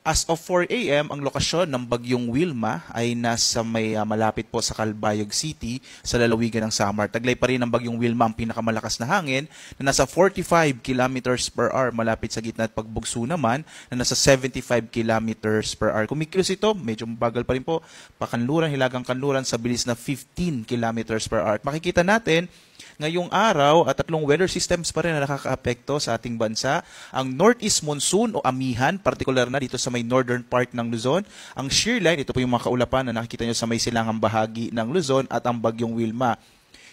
As of 4 a.m., ang lokasyon ng bagyong Wilma ay nasa malapit po sa Calbayog City sa lalawigan ng Samar. Taglay pa rin ng bagyong Wilma ang pinakamalakas na hangin na nasa 45 kilometers per hour. Malapit sa gitna at pagbugso naman na nasa 75 kilometers per hour. Kumikilos ito, medyo bagal pa rin po, pakanluran, hilagang kanluran sa bilis na 15 kilometers per hour. At makikita natin ngayong araw at tatlong weather systems pa rin na nakakaapekto sa ating bansa. Ang northeast monsoon o amihan, partikular na dito sa may northern part ng Luzon. Ang shear line, ito po yung mga kaulapan na nakikita nyo sa may silangang bahagi ng Luzon at ang bagyong Wilma.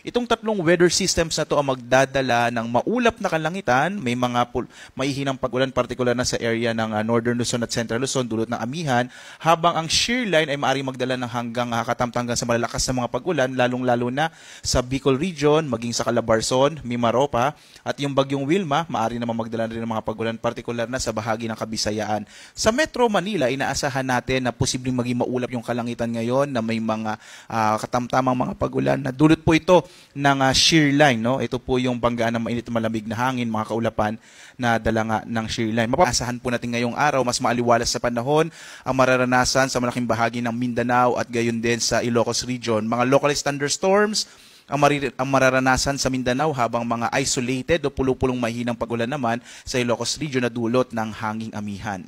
Itong tatlong weather systems na to ang magdadala ng maulap na kalangitan, may mga maihinang pag-ulan partikular na sa area ng Northern Luzon at Central Luzon dulot ng amihan, habang ang shear line ay maaaring magdala ng hanggang katamtangan sa malalakas na mga pag-ulan, lalong-lalo na sa Bicol Region, maging sa Calabarzon, Mimaropa, at yung bagyong Wilma, maaari naman magdala rin ng mga pag-ulan partikular na sa bahagi ng Kabisayaan. Sa Metro Manila, inaasahan natin na posibleng maging maulap yung kalangitan ngayon na may mga katamtamang mga pag-ulan na dulot po ito ng shear line, no? Ito po yung banggaan ng mainit na malamig na hangin, mga kaulapan na dala nga ng shear line. Mapapasahan po natin ngayong araw, mas maaliwalas sa panahon ang mararanasan sa malaking bahagi ng Mindanao at gayon din sa Ilocos Region. Mga localized thunderstorms ang mararanasan sa Mindanao, habang mga isolated o pulupulong mahinang pag-ulan naman sa Ilocos Region na dulot ng hanging amihan.